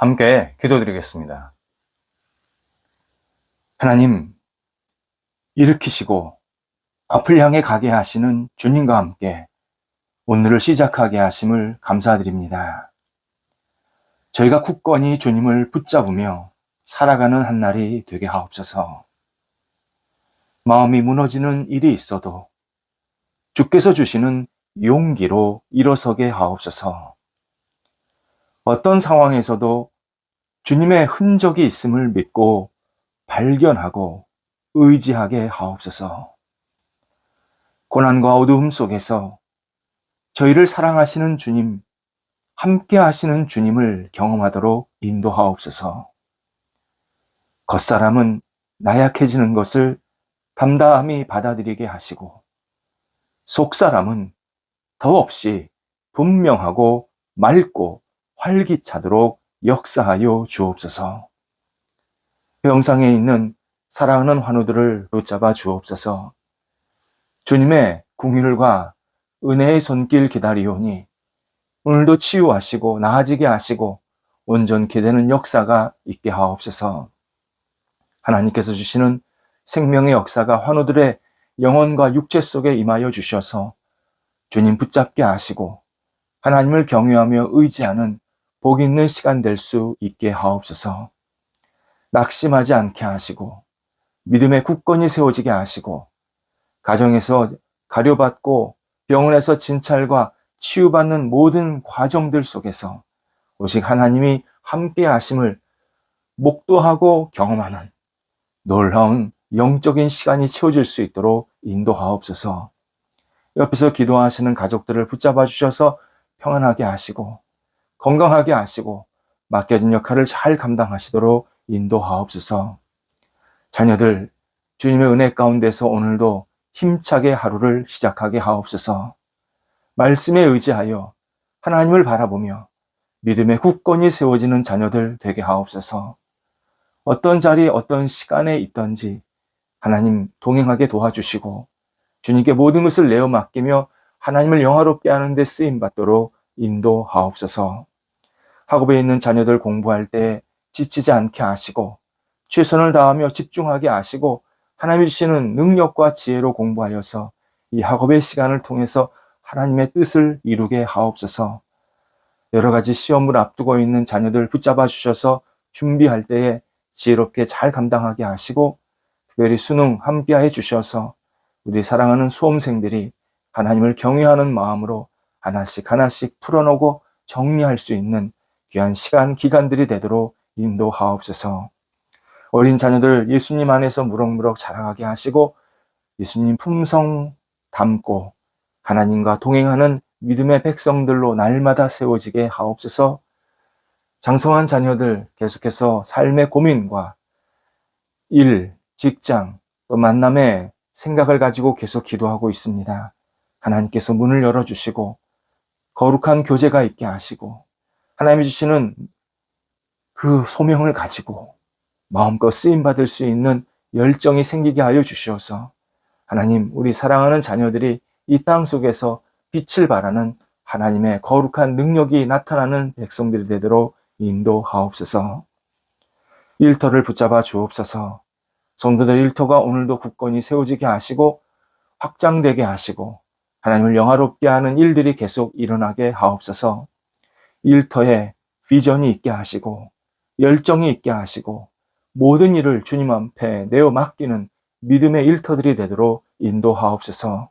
함께 기도드리겠습니다. 하나님, 일으키시고 앞을 향해 가게 하시는 주님과 함께 오늘을 시작하게 하심을 감사드립니다. 저희가 굳건히 주님을 붙잡으며 살아가는 한 날이 되게 하옵소서. 마음이 무너지는 일이 있어도 주께서 주시는 용기로 일어서게 하옵소서. 어떤 상황에서도 주님의 흔적이 있음을 믿고 발견하고 의지하게 하옵소서. 고난과 어두움 속에서 저희를 사랑하시는 주님, 함께 하시는 주님을 경험하도록 인도하옵소서. 겉사람은 나약해지는 것을 담담히 받아들이게 하시고, 속사람은 더없이 분명하고 맑고 활기차도록 역사하여 주옵소서. 병상에 있는 사랑하는 환우들을 붙잡아 주옵소서. 주님의 궁휼과 은혜의 손길 기다리오니 오늘도 치유하시고 나아지게 하시고 온전케 되는 역사가 있게 하옵소서. 하나님께서 주시는 생명의 역사가 환우들의 영혼과 육체 속에 임하여 주셔서 주님 붙잡게 하시고 하나님을 경외하며 의지하는 복 있는 시간 될 수 있게 하옵소서. 낙심하지 않게 하시고 믿음에 굳건히 세워지게 하시고 가정에서 가려받고 병원에서 진찰과 치유받는 모든 과정들 속에서 오직 하나님이 함께 하심을 목도하고 경험하는 놀라운 영적인 시간이 채워질 수 있도록 인도하옵소서. 옆에서 기도하시는 가족들을 붙잡아 주셔서 평안하게 하시고 건강하게 하시고 맡겨진 역할을 잘 감당하시도록 인도하옵소서. 자녀들 주님의 은혜 가운데서 오늘도 힘차게 하루를 시작하게 하옵소서. 말씀에 의지하여 하나님을 바라보며 믿음에 굳건히 세워지는 자녀들 되게 하옵소서. 어떤 자리 어떤 시간에 있든지 하나님 동행하게 도와주시고 주님께 모든 것을 내어 맡기며 하나님을 영화롭게 하는 데 쓰임받도록 인도하옵소서. 학업에 있는 자녀들 공부할 때 지치지 않게 하시고 최선을 다하며 집중하게 하시고 하나님이 주시는 능력과 지혜로 공부하여서 이 학업의 시간을 통해서 하나님의 뜻을 이루게 하옵소서. 여러 가지 시험을 앞두고 있는 자녀들 붙잡아 주셔서 준비할 때에 지혜롭게 잘 감당하게 하시고 특별히 수능 함께해 주셔서 우리 사랑하는 수험생들이 하나님을 경외하는 마음으로 하나씩 하나씩 풀어놓고 정리할 수 있는 귀한 시간, 기간들이 되도록 인도하옵소서. 어린 자녀들 예수님 안에서 무럭무럭 자라가게 하시고 예수님 품성 담고 하나님과 동행하는 믿음의 백성들로 날마다 세워지게 하옵소서. 장성한 자녀들 계속해서 삶의 고민과 일, 직장, 또 만남의 생각을 가지고 계속 기도하고 있습니다. 하나님께서 문을 열어주시고 거룩한 교제가 있게 하시고 하나님이 주시는 그 소명을 가지고 마음껏 쓰임받을 수 있는 열정이 생기게 하여 주시어서 하나님 우리 사랑하는 자녀들이 이 땅 속에서 빛을 발하는 하나님의 거룩한 능력이 나타나는 백성들이 되도록 인도하옵소서. 일터를 붙잡아 주옵소서. 성도들 일터가 오늘도 굳건히 세워지게 하시고 확장되게 하시고 하나님을 영화롭게 하는 일들이 계속 일어나게 하옵소서. 일터에 비전이 있게 하시고 열정이 있게 하시고 모든 일을 주님 앞에 내어 맡기는 믿음의 일터들이 되도록 인도하옵소서.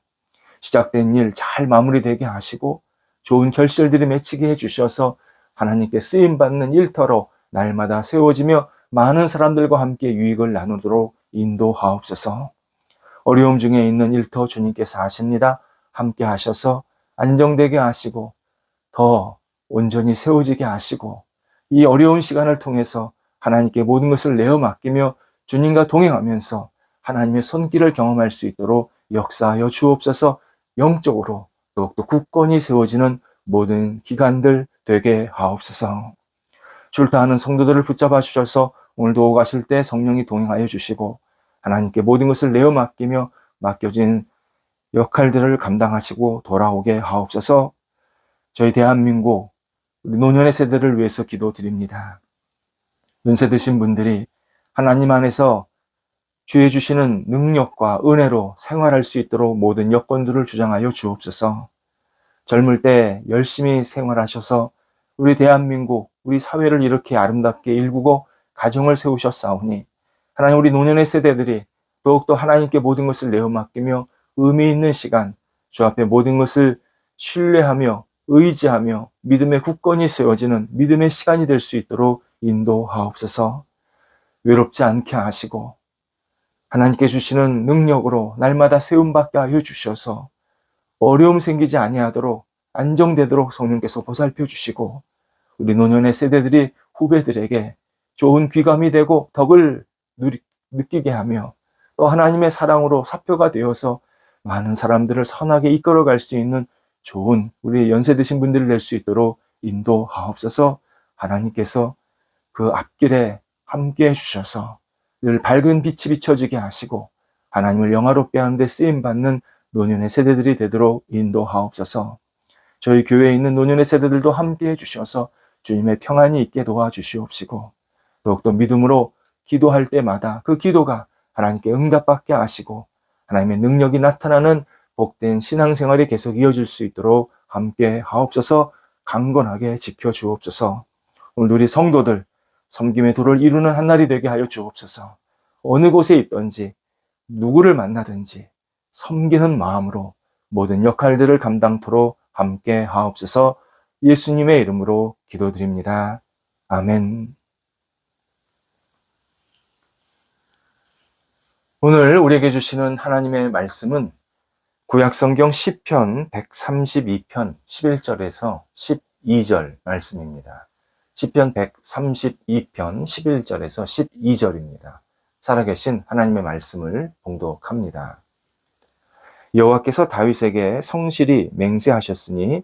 시작된 일 잘 마무리되게 하시고 좋은 결실들이 맺히게 해주셔서 하나님께 쓰임받는 일터로 날마다 세워지며 많은 사람들과 함께 유익을 나누도록 인도하옵소서. 어려움 중에 있는 일터 주님께서 하십니다. 함께 하셔서 안정되게 하시고 더 온전히 세워지게 하시고 이 어려운 시간을 통해서 하나님께 모든 것을 내어 맡기며 주님과 동행하면서 하나님의 손길을 경험할 수 있도록 역사하여 주옵소서. 영적으로 더욱더 굳건히 세워지는 모든 기간들 되게 하옵소서. 출타하는 성도들을 붙잡아 주셔서 오늘도 가실 때 성령이 동행하여 주시고 하나님께 모든 것을 내어 맡기며 맡겨진 역할들을 감당하시고 돌아오게 하옵소서. 저희 대한민국 우리 노년의 세대를 위해서 기도드립니다. 연세 드신 분들이 하나님 안에서 주의 주시는 능력과 은혜로 생활할 수 있도록 모든 여건들을 주장하여 주옵소서. 젊을 때 열심히 생활하셔서 우리 대한민국, 우리 사회를 이렇게 아름답게 일구고 가정을 세우셨사오니 하나님, 우리 노년의 세대들이 더욱더 하나님께 모든 것을 내어 맡기며 의미 있는 시간, 주 앞에 모든 것을 신뢰하며 의지하며 믿음의 굳건히 세워지는 믿음의 시간이 될 수 있도록 인도하옵소서. 외롭지 않게 하시고 하나님께 주시는 능력으로 날마다 세움받게 하여 주셔서 어려움 생기지 아니하도록 안정되도록 성령께서 보살펴 주시고 우리 노년의 세대들이 후배들에게 좋은 귀감이 되고 덕을 느끼게 하며 또 하나님의 사랑으로 사표가 되어서 많은 사람들을 선하게 이끌어갈 수 있는 좋은 우리 연세 드신 분들을 낼 수 있도록 인도하옵소서. 하나님께서 그 앞길에 함께 해주셔서 늘 밝은 빛이 비춰지게 하시고 하나님을 영화롭게 하는 데 쓰임받는 노년의 세대들이 되도록 인도하옵소서. 저희 교회에 있는 노년의 세대들도 함께 해주셔서 주님의 평안이 있게 도와주시옵시고 더욱더 믿음으로 기도할 때마다 그 기도가 하나님께 응답받게 하시고 하나님의 능력이 나타나는 복된 신앙생활이 계속 이어질 수 있도록 함께 하옵소서. 강건하게 지켜주옵소서. 오늘 우리 성도들 섬김의 도를 이루는 한 날이 되게 하여 주옵소서. 어느 곳에 있든지 누구를 만나든지 섬기는 마음으로 모든 역할들을 감당토록 함께 하옵소서. 예수님의 이름으로 기도드립니다. 아멘. 오늘 우리에게 주시는 하나님의 말씀은 구약성경 시편 132편 11절에서 12절 말씀입니다. 시편 132편 11절에서 12절입니다. 살아계신 하나님의 말씀을 봉독합니다. 여호와께서 다윗에게 성실히 맹세하셨으니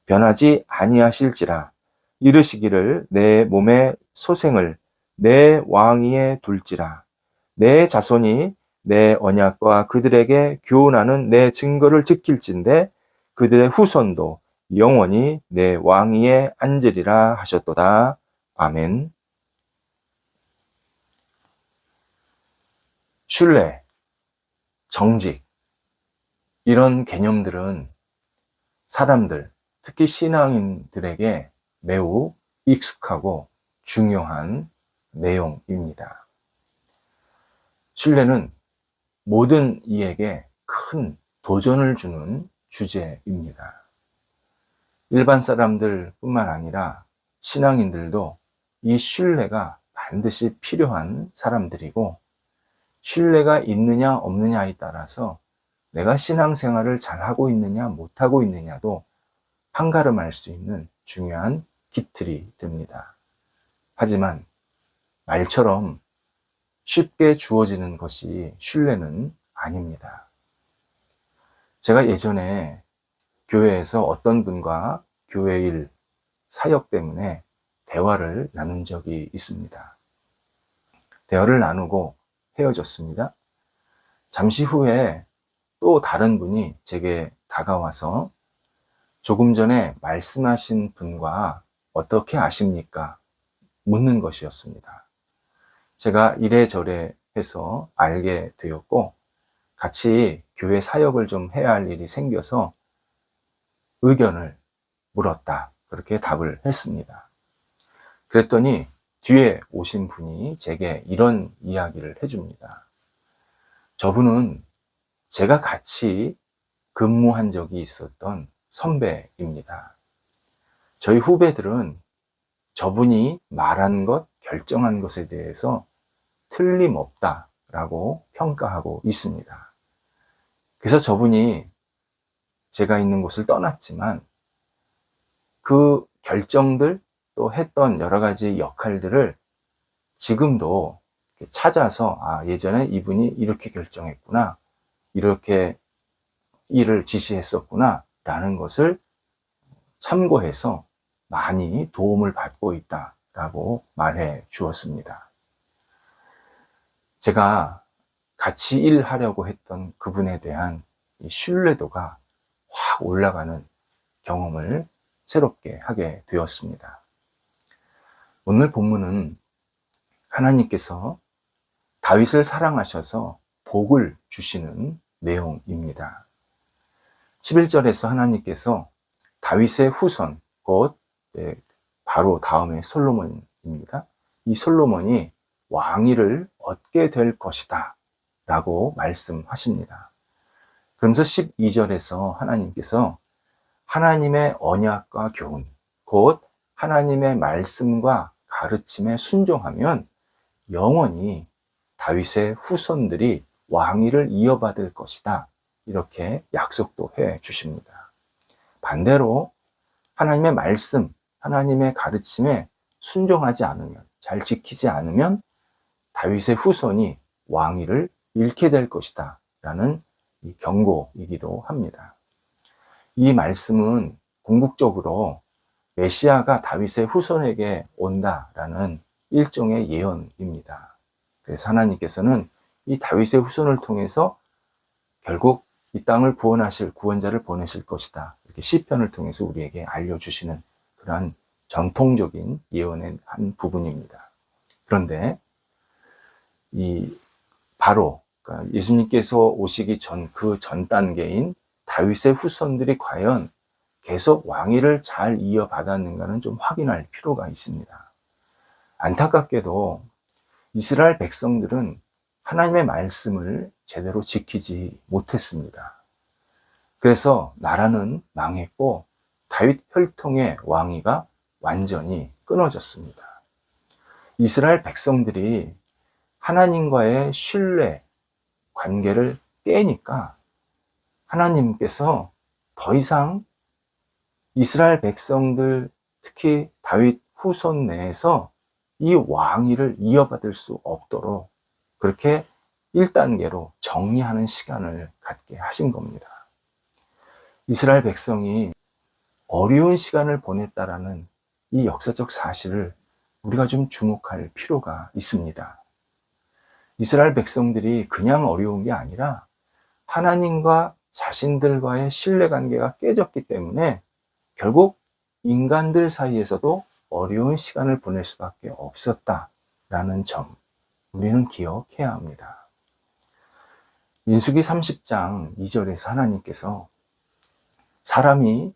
변하지 아니하실지라. 이르시기를 내 몸의 소생을 내 왕위에 둘지라. 내 자손이 내 언약과 그들에게 교훈하는 내 증거를 지킬진대 그들의 후손도 영원히 내 왕위에 앉으리라 하셨도다. 아멘. 신뢰, 정직, 이런 개념들은 사람들, 특히 신앙인들에게 매우 익숙하고 중요한 내용입니다. 신뢰는 모든 이에게 큰 도전을 주는 주제입니다. 일반 사람들 뿐만 아니라 신앙인들도 이 신뢰가 반드시 필요한 사람들이고 신뢰가 있느냐 없느냐에 따라서 내가 신앙생활을 잘하고 있느냐 못하고 있느냐도 판가름할 수 있는 중요한 기틀이 됩니다. 하지만 말처럼 쉽게 주어지는 것이 신뢰는 아닙니다. 제가 예전에 교회에서 어떤 분과 교회 일, 사역 때문에 대화를 나눈 적이 있습니다. 대화를 나누고 헤어졌습니다. 잠시 후에 또 다른 분이 제게 다가와서 조금 전에 말씀하신 분과 어떻게 아십니까? 묻는 것이었습니다. 제가 이래저래 해서 알게 되었고 같이 교회 사역을 좀 해야 할 일이 생겨서 의견을 물었다. 그렇게 답을 했습니다. 그랬더니 뒤에 오신 분이 제게 이런 이야기를 해줍니다. 저분은 제가 같이 근무한 적이 있었던 선배입니다. 저희 후배들은 저분이 말한 것, 결정한 것에 대해서 틀림없다라고 평가하고 있습니다. 그래서 저분이 제가 있는 곳을 떠났지만 그 결정들 또 했던 여러 가지 역할들을 지금도 찾아서 예전에 이분이 이렇게 결정했구나, 이렇게 일을 지시했었구나 라는 것을 참고해서 많이 도움을 받고 있다라고 말해 주었습니다. 제가 같이 일하려고 했던 그분에 대한 이 신뢰도가 확 올라가는 경험을 새롭게 하게 되었습니다. 오늘 본문은 하나님께서 다윗을 사랑하셔서 복을 주시는 내용입니다. 11절에서 하나님께서 다윗의 후손, 곧 바로 다음에 솔로몬입니다. 이 솔로몬이 왕위를 얻게 될 것이다 라고 말씀하십니다. 그러면서 12절에서 하나님께서 하나님의 언약과 교훈, 곧 하나님의 말씀과 가르침에 순종하면 영원히 다윗의 후손들이 왕위를 이어받을 것이다, 이렇게 약속도 해 주십니다. 반대로 하나님의 말씀, 하나님의 가르침에 순종하지 않으면, 잘 지키지 않으면 다윗의 후손이 왕위를 잃게 될 것이다 라는 경고이기도 합니다. 이 말씀은 궁극적으로 메시아가 다윗의 후손에게 온다라는 일종의 예언입니다. 그래서 하나님께서는 이 다윗의 후손을 통해서 결국 이 땅을 구원하실 구원자를 보내실 것이다, 이렇게 시편을 통해서 우리에게 알려주시는 그러한 전통적인 예언의 한 부분입니다. 그런데 바로 그러니까 예수님께서 오시기 전 그 전 단계인 다윗의 후손들이 과연 계속 왕위를 잘 이어받았는가는 좀 확인할 필요가 있습니다. 안타깝게도 이스라엘 백성들은 하나님의 말씀을 제대로 지키지 못했습니다. 그래서 나라는 망했고 다윗 혈통의 왕위가 완전히 끊어졌습니다. 이스라엘 백성들이 하나님과의 신뢰 관계를 깨니까 하나님께서 더 이상 이스라엘 백성들, 특히 다윗 후손 내에서 이 왕위를 이어받을 수 없도록 그렇게 1단계로 정리하는 시간을 갖게 하신 겁니다. 이스라엘 백성이 어려운 시간을 보냈다라는 이 역사적 사실을 우리가 좀 주목할 필요가 있습니다. 이스라엘 백성들이 그냥 어려운 게 아니라 하나님과 자신들과의 신뢰관계가 깨졌기 때문에 결국 인간들 사이에서도 어려운 시간을 보낼 수밖에 없었다라는 점, 우리는 기억해야 합니다. 민수기 30장 2절에서 하나님께서 사람이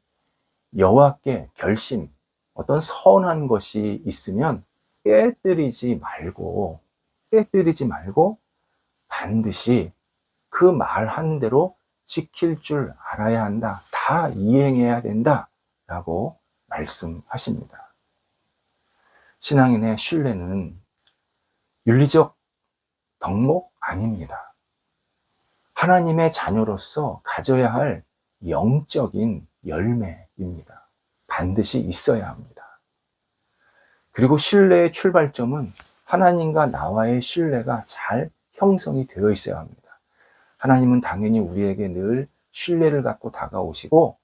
여호와께 결심, 어떤 선한 것이 있으면 깨뜨리지 말고 반드시 그 말한 대로 지킬 줄 알아야 한다. 다 이행해야 된다. 라고 말씀하십니다. 신앙인의 신뢰는 윤리적 덕목 아닙니다. 하나님의 자녀로서 가져야 할 영적인 열매입니다. 반드시 있어야 합니다. 그리고 신뢰의 출발점은 하나님과 나와의 신뢰가 잘 형성이 되어 있어야 합니다. 하나님은 당연히 우리에게 늘 신뢰를 갖고 다가오시고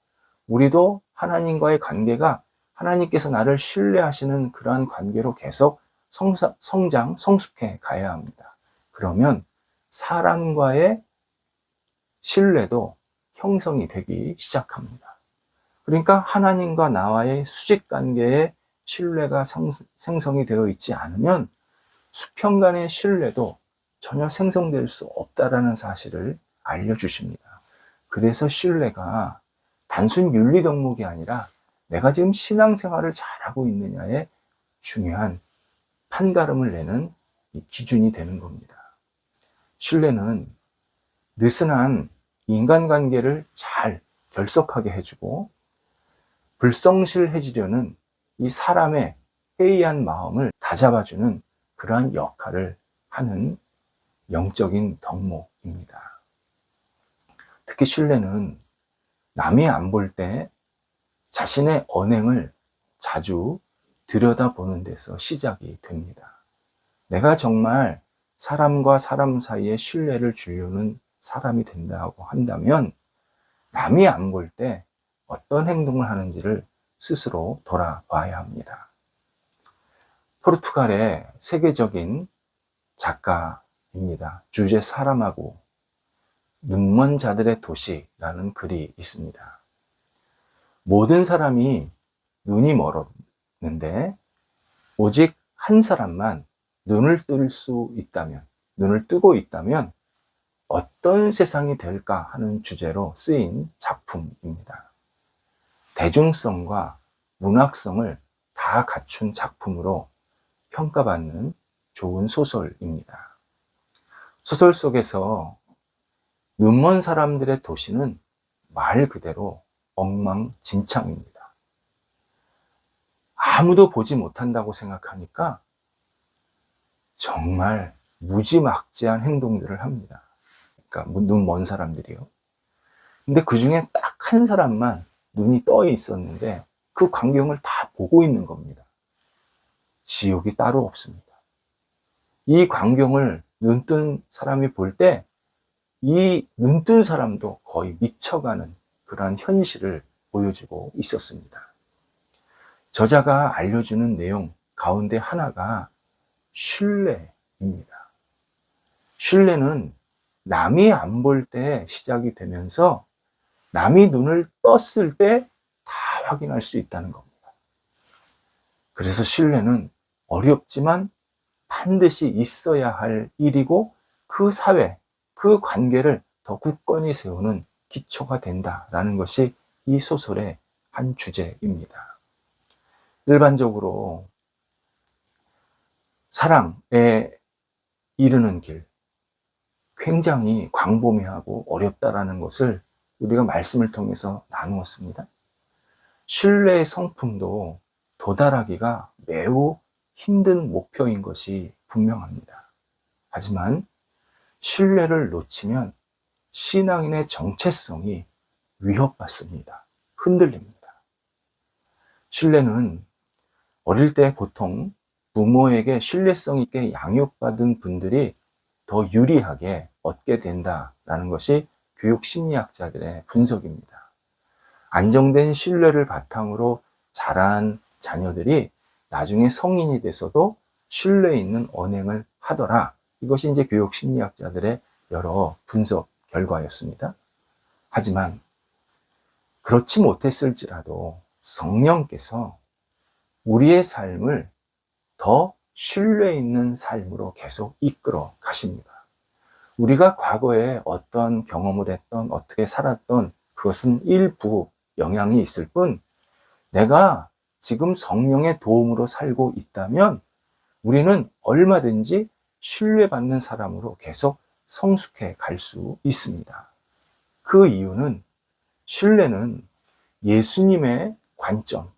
우리도 하나님과의 관계가 하나님께서 나를 신뢰하시는 그러한 관계로 계속 성장, 성숙해 가야 합니다. 그러면 사람과의 신뢰도 형성이 되기 시작합니다. 그러니까 하나님과 나와의 수직 관계에 신뢰가 생성이 되어 있지 않으면 수평간의 신뢰도 전혀 생성될 수 없다라는 사실을 알려주십니다. 그래서 신뢰가 단순 윤리 덕목이 아니라 내가 지금 신앙생활을 잘하고 있느냐에 중요한 판가름을 내는 이 기준이 되는 겁니다. 신뢰는 느슨한 인간관계를 잘 결속하게 해주고 불성실해지려는 이 사람의 해이한 마음을 다잡아주는 그러한 역할을 하는 영적인 덕목입니다. 특히 신뢰는 남이 안 볼 때 자신의 언행을 자주 들여다보는 데서 시작이 됩니다. 내가 정말 사람과 사람 사이에 신뢰를 주려는 사람이 된다고 한다면 남이 안 볼 때 어떤 행동을 하는지를 스스로 돌아봐야 합니다. 포르투갈의 세계적인 작가입니다. 주제 사람하고 눈먼 자들의 도시라는 글이 있습니다. 모든 사람이 눈이 멀었는데 오직 한 사람만 눈을 뜰 수 있다면, 눈을 뜨고 있다면 어떤 세상이 될까 하는 주제로 쓰인 작품입니다. 대중성과 문학성을 다 갖춘 작품으로 평가받는 좋은 소설입니다. 소설 속에서 눈먼 사람들의 도시는 말 그대로 엉망진창입니다. 아무도 보지 못한다고 생각하니까 정말 무지막지한 행동들을 합니다. 그러니까 눈 먼 사람들이요. 근데 그 중에 딱 한 사람만 눈이 떠 있었는데 그 광경을 다 보고 있는 겁니다. 지옥이 따로 없습니다. 이 광경을 눈뜬 사람이 볼 때 이 눈뜬 사람도 거의 미쳐가는 그러한 현실을 보여주고 있었습니다. 저자가 알려주는 내용 가운데 하나가 신뢰입니다. 신뢰는 남이 안 볼 때 시작이 되면서 남이 눈을 떴을 때 다 확인할 수 있다는 겁니다. 그래서 신뢰는 어렵지만 반드시 있어야 할 일이고 그 사회, 그 관계를 더 굳건히 세우는 기초가 된다라는 것이 이 소설의 한 주제입니다. 일반적으로 사랑에 이르는 길, 굉장히 광범위하고 어렵다라는 것을 우리가 말씀을 통해서 나누었습니다. 신뢰의 성품도 도달하기가 매우 힘든 목표인 것이 분명합니다. 하지만 신뢰를 놓치면 신앙인의 정체성이 위협받습니다. 흔들립니다. 신뢰는 어릴 때 보통 부모에게 신뢰성 있게 양육받은 분들이 더 유리하게 얻게 된다라는 것이 교육 심리학자들의 분석입니다. 안정된 신뢰를 바탕으로 자란 자녀들이 나중에 성인이 돼서도 신뢰 있는 언행을 하더라. 이것이 이제 교육 심리학자들의 여러 분석 결과였습니다. 하지만 그렇지 못했을지라도 성령께서 우리의 삶을 더 신뢰 있는 삶으로 계속 이끌어 가십니다. 우리가 과거에 어떤 경험을 했던, 어떻게 살았던 그것은 일부 영향이 있을 뿐, 내가 지금 성령의 도움으로 살고 있다면 우리는 얼마든지 신뢰받는 사람으로 계속 성숙해 갈 수 있습니다. 그 이유는 신뢰는 예수님의 관점,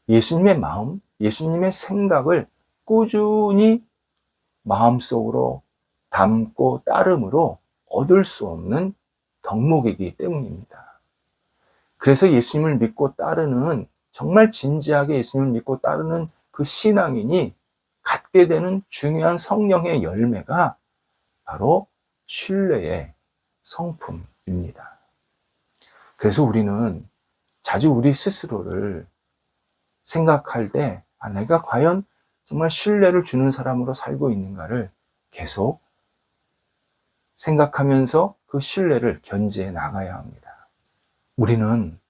예수님의 마음, 예수님의 생각을 꾸준히 마음속으로 담고 따름으로 얻을 수 없는 덕목이기 때문입니다. 그래서 예수님을 믿고 따르는, 정말 진지하게 예수님을 믿고 따르는 그 신앙인이 갖게 되는 중요한 성령의 열매가 바로 신뢰의 성품입니다. 그래서 우리는 자주 우리 스스로를 생각할 때 내가 과연 정말 신뢰를 주는 사람으로 살고 있는가를 계속 생각하면서 그 신뢰를 견지해 나가야 합니다. 우리는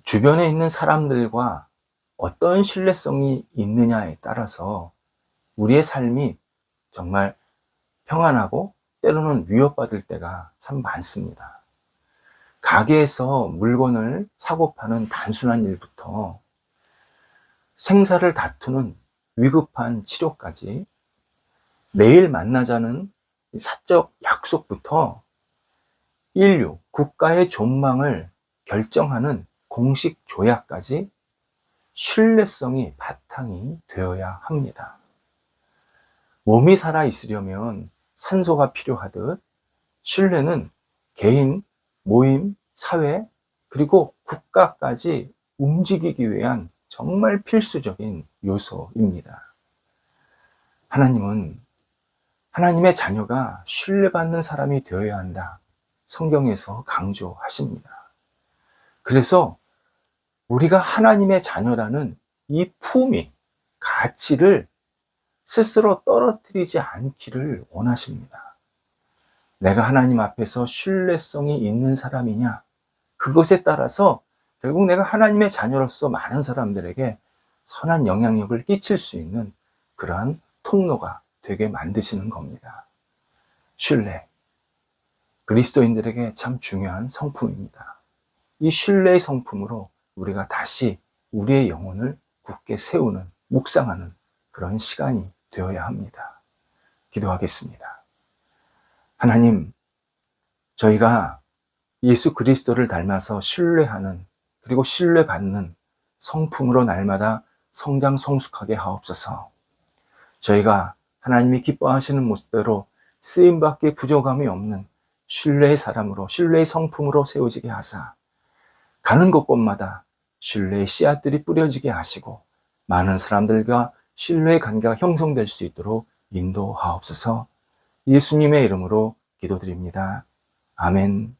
주변에 있는 사람들과 어떤 신뢰성이 있느냐에 따라서 우리의 삶이 정말 평안하고 때로는 위협받을 때가 참 많습니다. 가게에서 물건을 사고 파는 단순한 일부터 생사를 다투는 위급한 치료까지, 매일 만나자는 사적 약속부터 인류, 국가의 존망을 결정하는 공식 조약까지 신뢰성이 바탕이 되어야 합니다. 몸이 살아 있으려면 산소가 필요하듯 신뢰는 개인, 모임, 사회, 그리고 국가까지 움직이기 위한 정말 필수적인 요소입니다. 하나님은 하나님의 자녀가 신뢰받는 사람이 되어야 한다. 성경에서 강조하십니다. 그래서 우리가 하나님의 자녀라는 이 품위, 가치를 스스로 떨어뜨리지 않기를 원하십니다. 내가 하나님 앞에서 신뢰성이 있는 사람이냐, 그것에 따라서 결국 내가 하나님의 자녀로서 많은 사람들에게 선한 영향력을 끼칠 수 있는 그러한 통로가 되게 만드시는 겁니다. 신뢰. 그리스도인들에게 참 중요한 성품입니다. 이 신뢰의 성품으로 우리가 다시 우리의 영혼을 굳게 세우는, 묵상하는 그런 시간이 되어야 합니다. 기도하겠습니다. 하나님, 저희가 예수 그리스도를 닮아서 신뢰하는, 그리고 신뢰받는 성품으로 날마다 성장 성숙하게 하옵소서. 저희가 하나님이 기뻐하시는 모습대로 쓰임받기에 부족함이 없는 신뢰의 사람으로, 신뢰의 성품으로 세워지게 하사 가는 곳곳마다 신뢰의 씨앗들이 뿌려지게 하시고 많은 사람들과 신뢰의 관계가 형성될 수 있도록 인도하옵소서. 예수님의 이름으로 기도드립니다. 아멘.